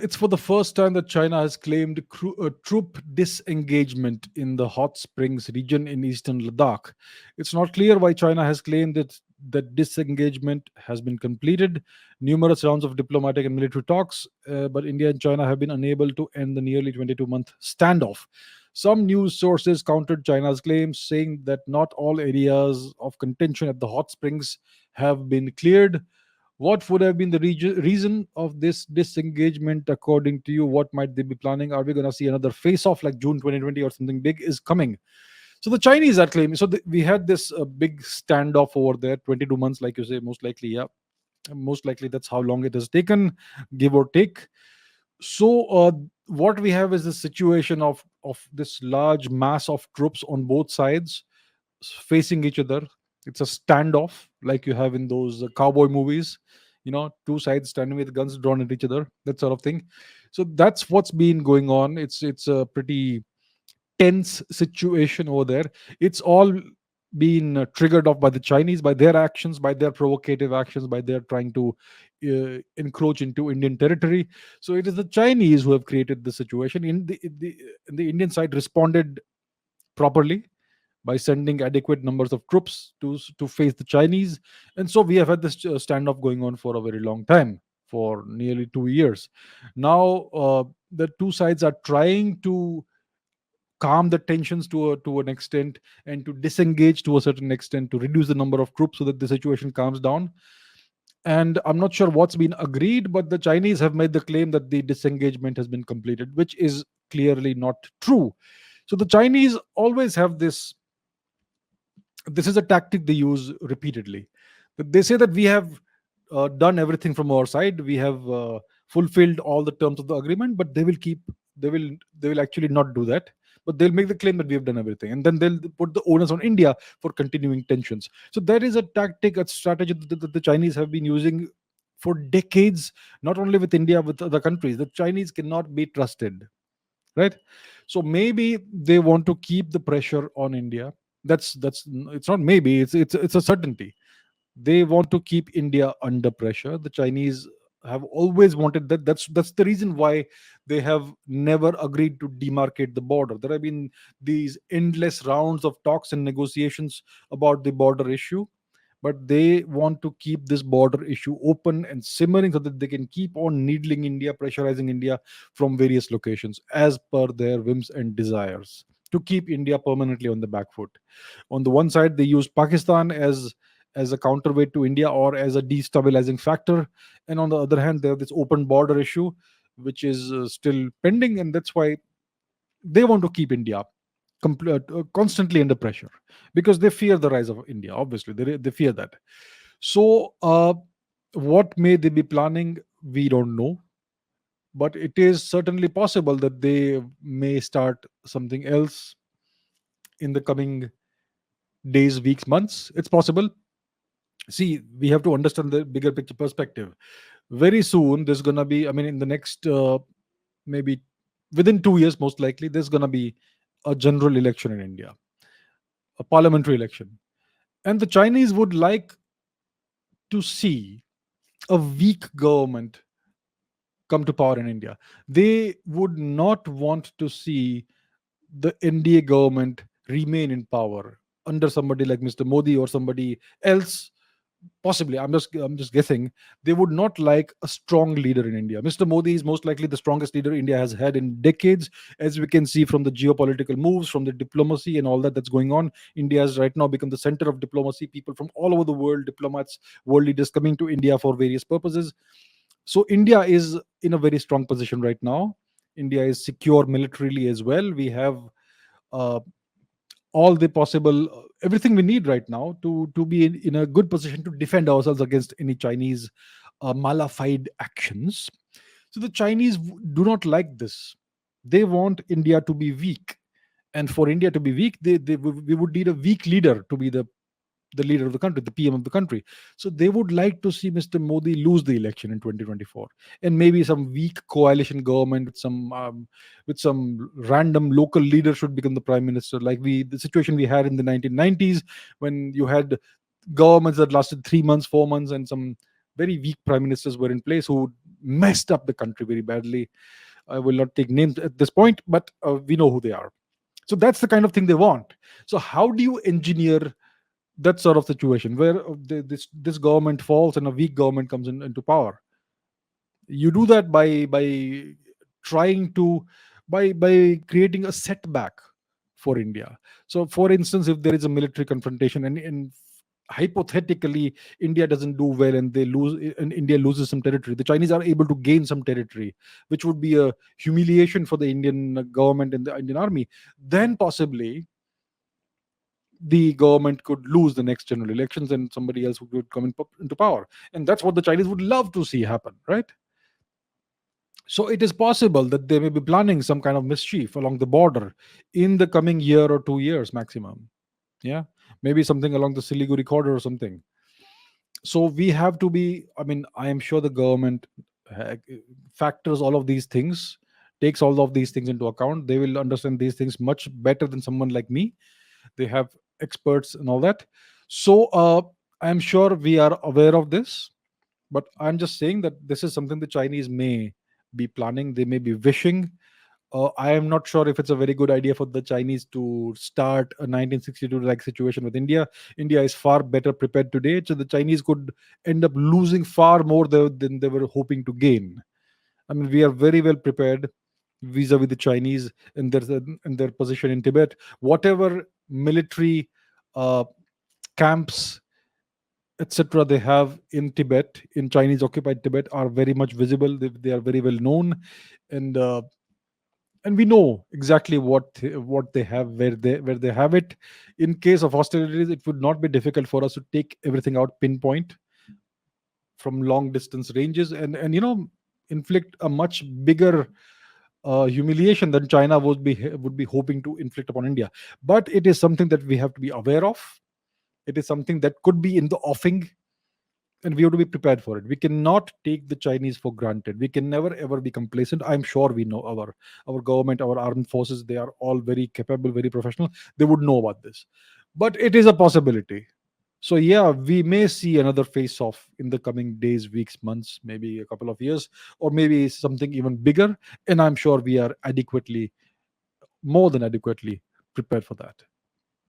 It's for the first time that China has claimed troop disengagement in the hot springs region in eastern Ladakh. It's not clear why China has claimed that disengagement has been completed. Numerous rounds of diplomatic and military talks, but India and China have been unable to end the nearly 22-month standoff. Some news sources countered China's claims, saying that not all areas of contention at the hot springs have been cleared. What would have been the reason of this disengagement, according to you? What might they be planning? Are we going to see another face off like June 2020 or something big is coming? So the Chinese are claiming. So we had this big standoff over there, 22 months, like you say, most likely, yeah. Most likely that's how long it has taken, give or take. So what we have is a situation of this large mass of troops on both sides facing each other. It's a standoff like you have in those cowboy movies, two sides standing with guns drawn at each other, that sort of thing. So that's what's been going on. It's a pretty tense situation over there. It's all been triggered off by the Chinese, by their actions, by their provocative actions, by their trying to encroach into Indian territory. So it is the Chinese who have created the situation. The Indian side responded properly by sending adequate numbers of troops to face the Chinese. And so we have had this standoff going on for a very long time, for nearly 2 years. Now the two sides are trying to calm the tensions to an extent, and to disengage to a certain extent, to reduce the number of troops so that the situation calms down. And I'm not sure what's been agreed, but the Chinese have made the claim that the disengagement has been completed, which is clearly not true. So the Chinese always have this is a tactic they use repeatedly. They say that we have done everything from our side, we have fulfilled all the terms of the agreement, but they will actually not do that. But they'll make the claim that we have done everything, and then they'll put the onus on India for continuing tensions. So there is a tactic, a strategy that the Chinese have been using for decades, not only with India, with other countries. The Chinese cannot be trusted, right? So maybe they want to keep the pressure on India. That's It's not maybe, it's a certainty. They want to keep India under pressure. The Chinese have always wanted that. That's the reason why they have never agreed to demarcate the border. There have been these endless rounds of talks and negotiations about the border issue, but they want to keep this border issue open and simmering so that they can keep on needling India, pressurizing India from various locations as per their whims and desires, to keep India permanently on the back foot. On the one side, they use Pakistan as a counterweight to India or as a destabilizing factor, and on the other hand, they have this open border issue, which is still pending, and that's why they want to keep India constantly under pressure, because they fear the rise of India. Obviously, they fear that. So, what may they be planning? We don't know, but it is certainly possible that they may start something else in the coming days, weeks, months. It's possible. See, we have to understand the bigger picture perspective. Very soon, there's gonna be. I mean, in the next maybe within 2 years, most likely, there's gonna be a general election in India, a parliamentary election. And the Chinese would like to see a weak government come to power in India. They would not want to see the NDA government remain in power under somebody like Mr. Modi or somebody else. Possibly, I'm just guessing. They would not like a strong leader in India. Mr. Modi is most likely the strongest leader India has had in decades, as we can see from the geopolitical moves, from the diplomacy and all that that's going on. India has right now become the center of diplomacy. People from all over the world, diplomats, world leaders coming to India for various purposes. So India is in a very strong position right now. India is secure militarily as well. We have uh, all the possible everything we need right now to be in a good position to defend ourselves against any Chinese malafide actions. So the Chinese do not like this. They want India to be weak, and for India to be weak, we would need a weak leader to be the leader of the country, the PM of the country. So they would like to see Mr. Modi lose the election in 2024, and maybe some weak coalition government with some random local leader should become the prime minister, like the situation we had in the 1990s, when you had governments that lasted 3 months, 4 months, and some very weak prime ministers were in place who messed up the country very badly. I will not take names at this point, but we know who they are. So that's the kind of thing they want. So how do you engineer that sort of situation where this government falls and a weak government comes into power? You do that by trying to by creating a setback for India. So for instance, if there is a military confrontation and hypothetically India doesn't do well and they lose and India loses some territory, the Chinese are able to gain some territory, which would be a humiliation for the Indian government and the Indian army. Then possibly the government could lose the next general elections and somebody else would come into power, and that's what the Chinese would love to see happen, right? So it is possible that they may be planning some kind of mischief along the border in the coming year or 2 years maximum. Yeah, maybe something along the Siliguri corridor or something. So we have to be. I mean, I am sure the government uh, factors all of these things, takes all of these things into account. They will understand these things much better than someone like me. They have experts and all that. So I'm sure we are aware of this, but I'm just saying that this is something the Chinese may be planning, they may be wishing. I am not sure if it's a very good idea for the Chinese to start a 1962 like situation with India. India is far better prepared today, so the Chinese could end up losing far more than they were hoping to gain. I mean, we are very well prepared vis-a-vis the Chinese in their position in Tibet. Whatever military uh, camps, etc., they have in Tibet, in Chinese occupied Tibet, are very much visible. They are very well known, and we know exactly what they have, where they have it. In case of hostilities, it would not be difficult for us to take everything out pinpoint from long distance ranges, and inflict a much bigger humiliation than China would be hoping to inflict upon India. But it is something that we have to be aware of. It is something that could be in the offing, and we have to be prepared for it. We cannot take the Chinese for granted. We can never ever be complacent. I'm sure we know our government, our armed forces. They are all very capable, very professional. They would know about this, but it is a possibility. So yeah, we may see another face off in the coming days, weeks, months, maybe a couple of years, or maybe something even bigger. And I'm sure we are adequately, more than adequately prepared for that.